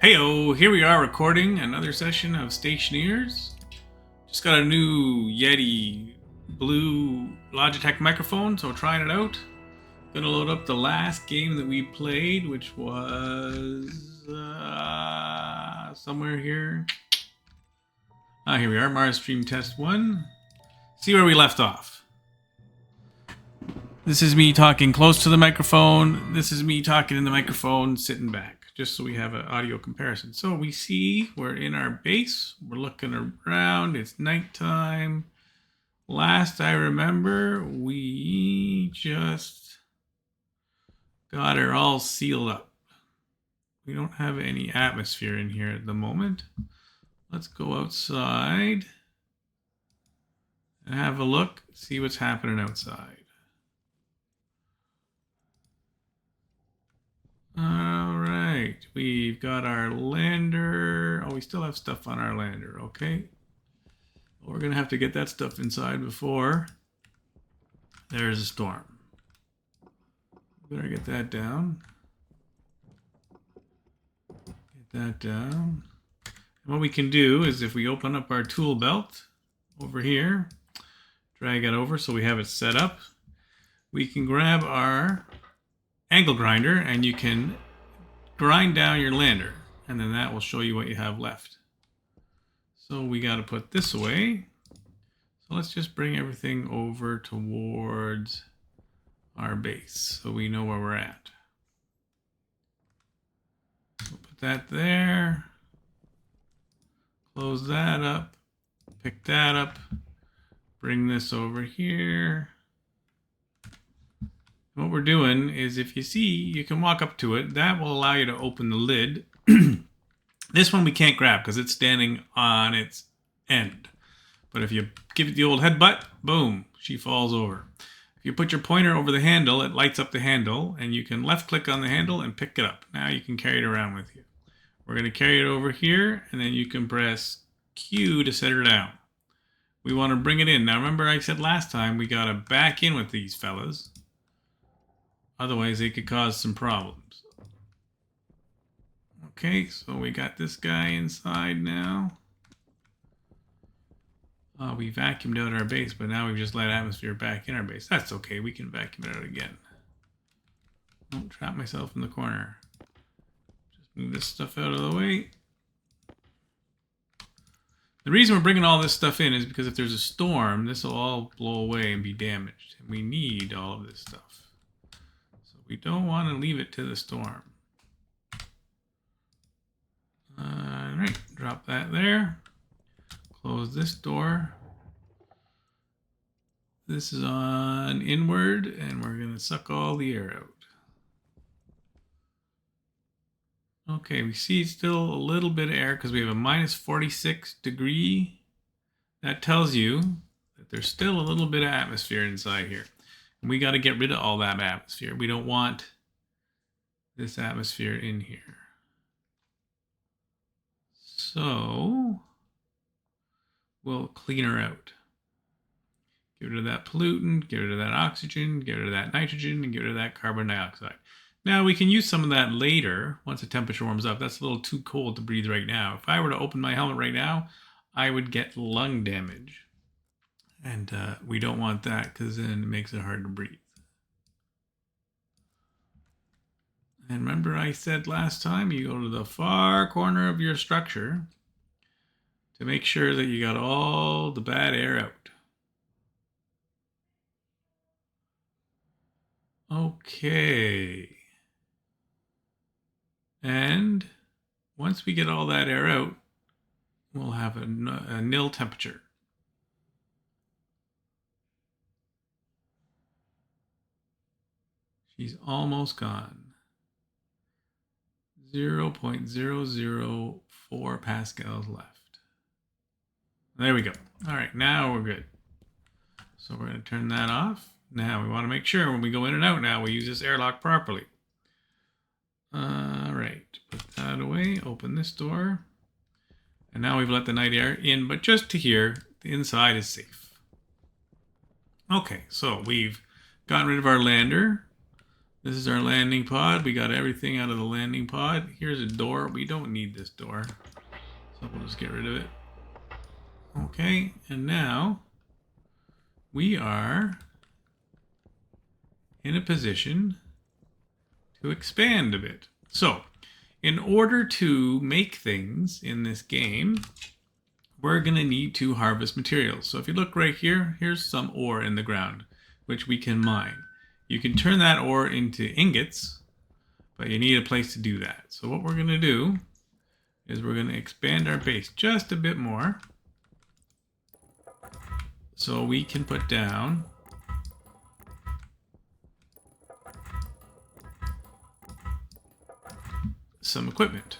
Heyo, here we are recording another session of Stationeers. Just got a new Yeti Blue Logitech microphone, so trying it out. Gonna load up the last game that we played, which was somewhere here. Here we are, Mars Stream Test 1. See where we left off. This is me talking close to the microphone. This is me talking in the microphone, sitting back, just so we have an audio comparison. So we see we're in our base. We're looking around. It's nighttime. Last I remember, we just got her all sealed up. We don't have any atmosphere in here at the moment. Let's go outside and have a look, see what's happening outside. All right, we've got our lander. Oh, we still have stuff on our lander. Okay. Well, we're going to have to get that stuff inside before there's a storm. Better get that down. Get that down. And what we can do is if we open up our tool belt over here, drag it over so we have it set up, we can grab our angle grinder and you can grind down your lander, and then that will show you what you have left. So we got to put this away. So let's just bring everything over towards our base so we know where we're at. We'll put that there. Close that up. Pick that up. Bring this over here. What we're doing is, if you see, you can walk up to it. That will allow you to open the lid. This one we can't grab because it's standing on its end. But if you give it the old headbutt, boom, she falls over. If you put your pointer over the handle, it lights up the handle, and you can left click on the handle and pick it up. Now you can carry it around with you. We're going to carry it over here, and then you can press Q to set her down. We want to bring it in. Now remember I said last time we got to back in with these fellas. Otherwise, they could cause some problems. Okay, so we got this guy inside now. We vacuumed out our base, but now we've just let atmosphere back in our base. That's okay, we can vacuum it out again. Don't trap myself in the corner. Just move this stuff out of the way. The reason we're bringing all this stuff in is because if there's a storm, this will all blow away and be damaged. And we need all of this stuff. We don't want to leave it to the storm. All right, drop that there. Close this door. This is on inward, and we're going to suck all the air out. Okay, we see still a little bit of air because we have a minus 46 degree. That tells you that there's still a little bit of atmosphere inside here. And we got to get rid of all that atmosphere. We don't want this atmosphere in here. So we'll clean her out. Get rid of that pollutant, get rid of that oxygen, get rid of that nitrogen, and get rid of that carbon dioxide. Now we can use some of that later once the temperature warms up. That's a little too cold to breathe right now. If I were to open my helmet right now, I would get lung damage. And we don't want that because then it makes it hard to breathe. And remember I said last time, you go to the far corner of your structure to make sure that you got all the bad air out. Okay. And once we get all that air out, we'll have a nil temperature. She's almost gone. 0.004 pascals left. There we go. All right, now we're good. So we're going to turn that off. Now we want to make sure when we go in and out now we use this airlock properly. All right, put that away, open this door. And now we've let the night air in, but just to here, the inside is safe. Okay, so we've gotten rid of our lander. This is our landing pod. We got everything out of the landing pod. Here's a door. We don't need this door, so we'll just get rid of it. Okay, and now we are in a position to expand a bit. So, in order to make things in this game, we're going to need to harvest materials. So if you look right here, here's some ore in the ground, which we can mine. You can turn that ore into ingots, but you need a place to do that. So what we're going to do is we're going to expand our base just a bit more so we can put down some equipment.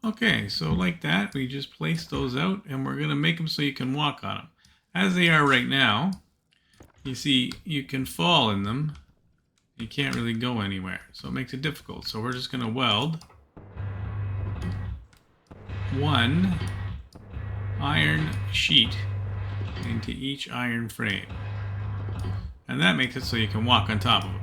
Okay, so like that, we just place those out, and we're going to make them so you can walk on them. As they are right now, you see you can fall in them. You can't really go anywhere, so it makes it difficult. So we're just going to weld one iron sheet into each iron frame. And that makes it so you can walk on top of them.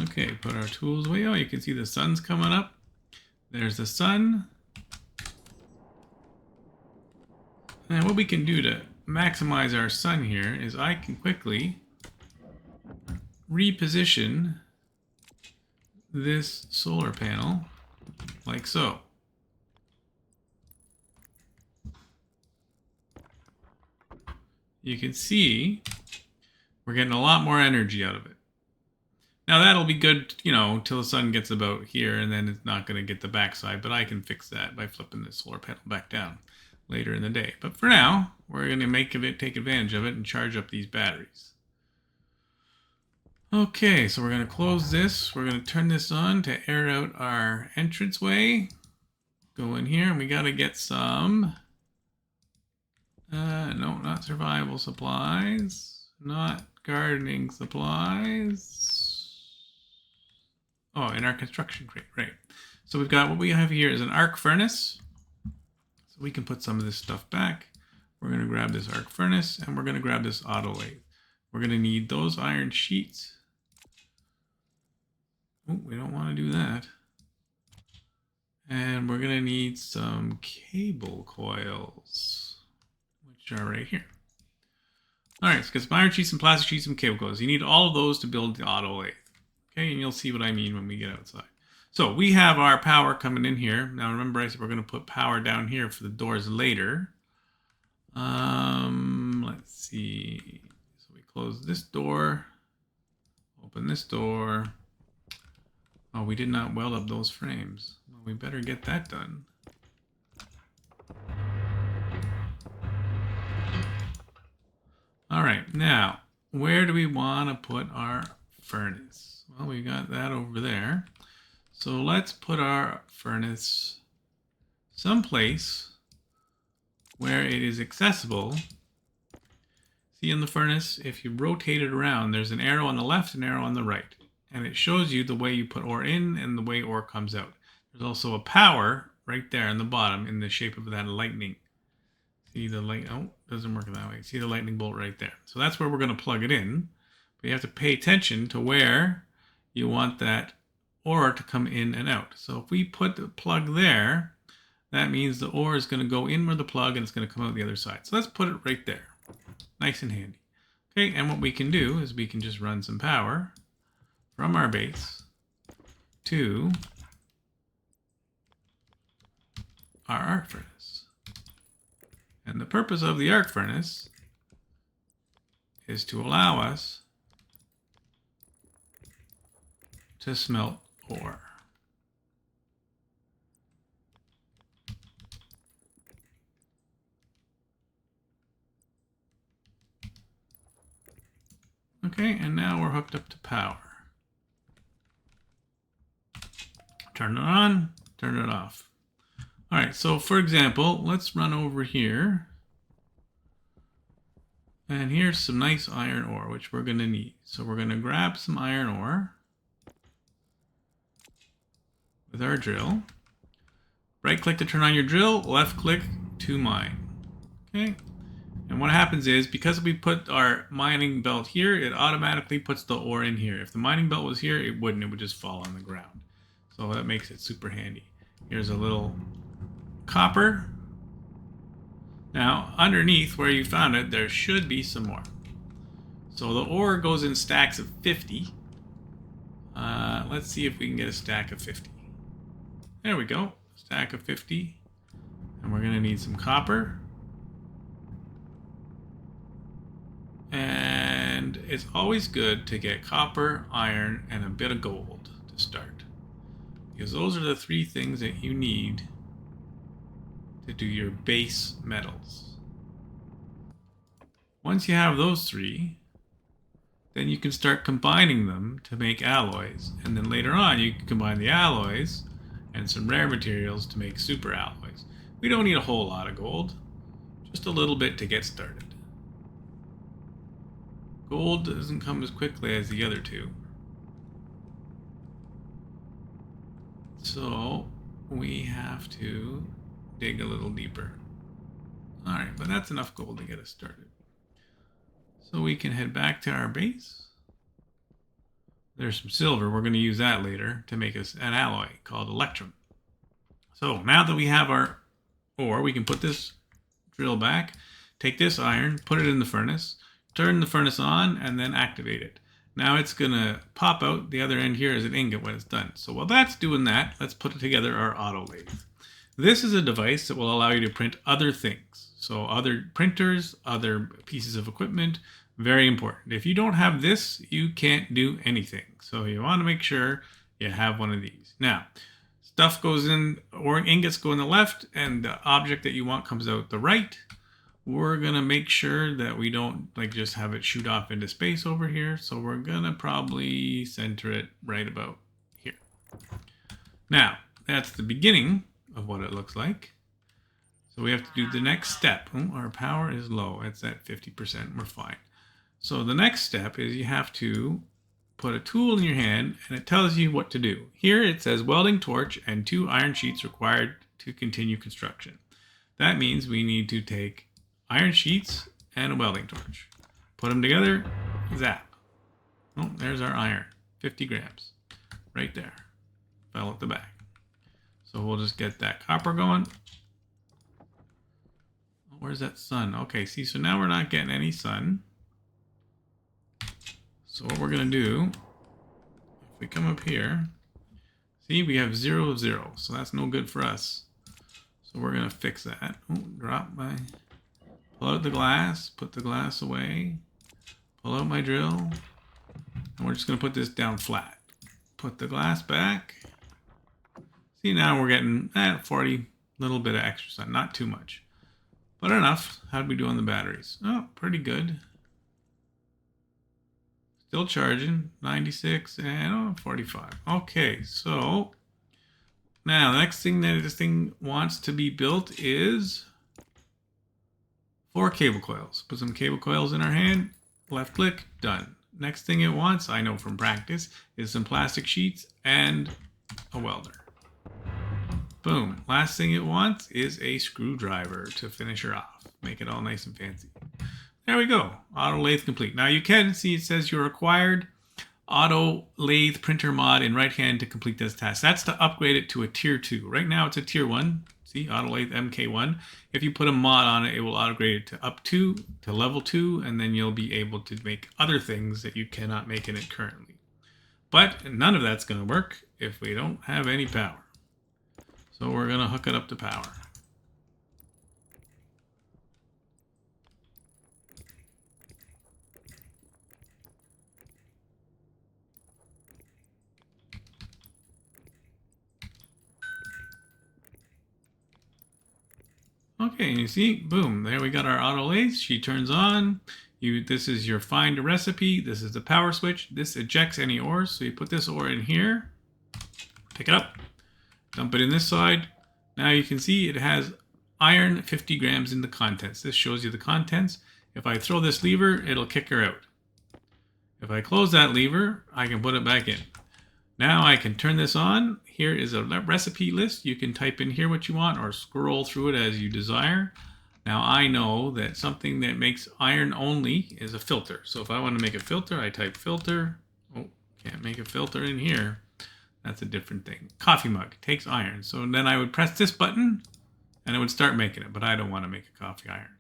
Okay, put our tools away. Oh, you can see the sun's coming up. There's the sun. And what we can do to maximize our sun here is I can quickly reposition this solar panel like so. You can see we're getting a lot more energy out of it. Now that'll be good, you know, till the sun gets about here, and then it's not going to get the backside, but I can fix that by flipping the solar panel back down later in the day. But for now, we're going to take advantage of it and charge up these batteries. Okay, so we're going to close this. We're going to turn this on to air out our entranceway. Go in here, and we got to get some, no, not survival supplies, not gardening supplies. Oh, in our construction crate, right. So we've got, what we have here is an arc furnace. So we can put some of this stuff back. We're going to grab this arc furnace, and we're going to grab this auto lathe. We're going to need those iron sheets. Oh, we don't want to do that. And we're going to need some cable coils, which are right here. All right, so get some iron sheets, some plastic sheets, some cable coils. You need all of those to build the auto lathe. Okay, and you'll see what I mean when we get outside. So we have our power coming in here. Now remember I said we're going to put power down here for the doors later. Let's see. So we close this door, open this door. Oh, we did not weld up those frames. Well, we better get that done. All right, now, where do we want to put our furnace? Well, we got that over there. So let's put our furnace someplace where it is accessible. See, in the furnace, if you rotate it around, there's an arrow on the left and an arrow on the right. And it shows you the way you put ore in and the way ore comes out. There's also a power right there in the bottom in the shape of that lightning. See the light? Oh, doesn't work that way. See the lightning bolt right there. So that's where we're going to plug it in. But you have to pay attention to where you want that ore to come in and out. So if we put the plug there, that means the ore is going to go in where the plug and it's going to come out the other side. So let's put it right there. Nice and handy. Okay, and what we can do is we can just run some power from our base to our arc furnace. And the purpose of the arc furnace is to allow us to smelt ore. Okay, and now we're hooked up to power. Turn it on, turn it off. All right, so for example, let's run over here. And here's some nice iron ore, which we're going to need. So we're going to grab some iron ore with our drill. Right click to turn on your drill, left click to mine. Okay. And what happens is, because we put our mining belt here, it automatically puts the ore in here. If the mining belt was here, it wouldn't. It would just fall on the ground. So that makes it super handy. Here's a little copper. Now, underneath where you found it, there should be some more. So the ore goes in stacks of 50. Let's see if we can get a stack of 50. There we go. Stack of 50. And we're going to need some copper. And it's always good to get copper, iron, and a bit of gold to start. Because those are the three things that you need to do your base metals. Once you have those three, then you can start combining them to make alloys. And then later on, you can combine the alloys and some rare materials to make super alloys. We don't need a whole lot of gold, just a little bit to get started. Gold doesn't come as quickly as the other two. So we have to dig a little deeper. All right, but that's enough gold to get us started. So we can head back to our base. There's some silver. We're going to use that later to make us an alloy called electrum. So now that we have our ore, we can put this drill back, take this iron, put it in the furnace, turn the furnace on, and then activate it. Now it's going to pop out the other end here as an ingot when it's done. So while that's doing that, let's put together our auto lathe. This is a device that will allow you to print other things. So other printers, other pieces of equipment, very important. If you don't have this, you can't do anything. So you want to make sure you have one of these. Now, stuff goes in, or ingots go in the left, and the object that you want comes out the right. We're going to make sure that we don't just have it shoot off into space over here. So we're going to probably center it right about here. Now, that's the beginning of what it looks like. So we have to do the next step. Oh, our power is low. It's at 50%. We're fine. So the next step is you have to put a tool in your hand, and it tells you what to do. Here it says welding torch and 2 iron sheets required to continue construction. That means we need to take iron sheets and a welding torch. Put them together, zap. Oh, there's our iron, 50 grams, right there. Fell at the back. So we'll just get that copper going. Where's that sun? Okay, see, so now we're not getting any sun. So what we're gonna do, if we come up here, see, we have 0 of 0, so that's no good for us. So we're gonna fix that. Oh, drop my, pull out the glass, put the glass away, pull out my drill, and we're just gonna put this down flat. Put the glass back. See, now we're getting 40, little bit of extra sun, not too much, but enough. How'd we do on the batteries? Oh, pretty good. Still charging, 96 and 45. Okay, so now the next thing that this thing wants to be built is 4 cable coils. Put some cable coils in our hand, left click, done. Next thing it wants, I know from practice, is some plastic sheets and a welder. Boom. Last thing it wants is a screwdriver to finish her off. Make it all nice and fancy. There we go. Auto lathe complete. Now you can see it says you're required auto lathe printer mod in right hand to complete this task. That's to upgrade it to a tier 2. Right now it's a tier 1. See, auto lathe MK1. If you put a mod on it, it will upgrade it to up 2, to level 2, and then you'll be able to make other things that you cannot make in it currently. But none of that's going to work if we don't have any power. So we're going to hook it up to power. Okay, you see, boom, there we got our auto lathe. She turns on. This is your find a recipe. This is the power switch. This ejects any ores. So you put this ore in here, pick it up, dump it in this side, Now you can see it has iron 50 grams in the contents. This shows you the contents. If I throw this lever, it'll kick her out. If I close that lever, I can put it back in. Now I can turn this on. Here is a recipe list. You can type in here what you want or scroll through it as you desire. Now I know that something that makes iron only is a filter. So if I want to make a filter, I type filter. Oh, can't make a filter in here. That's a different thing. Coffee mug takes iron. So then I would press this button and it would start making it, but I don't want to make a coffee iron.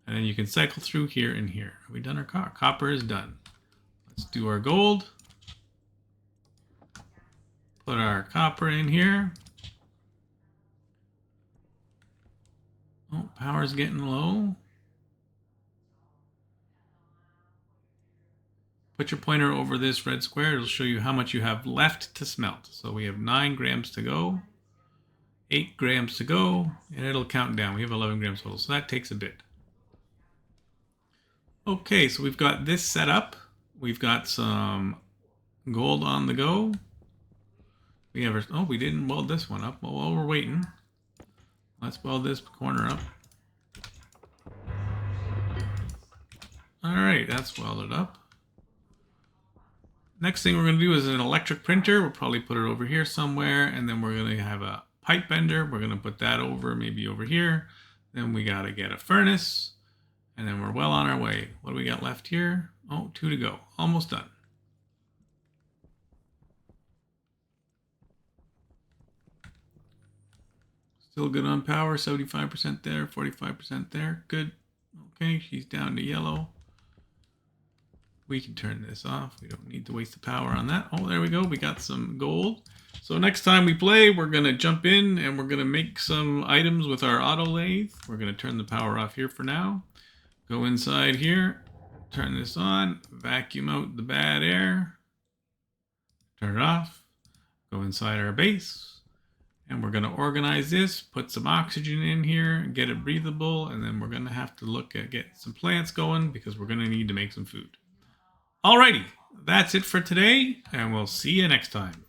And then you can cycle through here and here. Have we done our copper? Copper is done. Let's do our gold. Put our copper in here. Oh, power's getting low. Put your pointer over this red square. It'll show you how much you have left to smelt. So we have 9 grams to go, 8 grams to go, and it'll count down. We have 11 grams total, so that takes a bit. Okay, so we've got this set up. We've got some gold on the go. We have our, oh, we didn't weld this one up. Well, while we're waiting, let's weld this corner up. All right, that's welded up. Next thing we're going to do is an electric printer. We'll probably put it over here somewhere, and then we're going to have a pipe bender. We're going to put that over, maybe over here. Then we got to get a furnace, and then we're well on our way. What do we got left here? Oh, 2 to go. Almost done. Still good on power, 75% there, 45% there. Good. Okay, she's down to yellow. We can turn this off. We don't need to waste the power on that. Oh, there we go. We got some gold. So next time we play, we're going to jump in and we're going to make some items with our auto lathe. We're going to turn the power off here for now. Go inside here. Turn this on. Vacuum out the bad air. Turn it off. Go inside our base. And we're going to organize this, put some oxygen in here, get it breathable, and then we're going to have to look at getting some plants going because we're going to need to make some food. Alrighty, that's it for today, and we'll see you next time.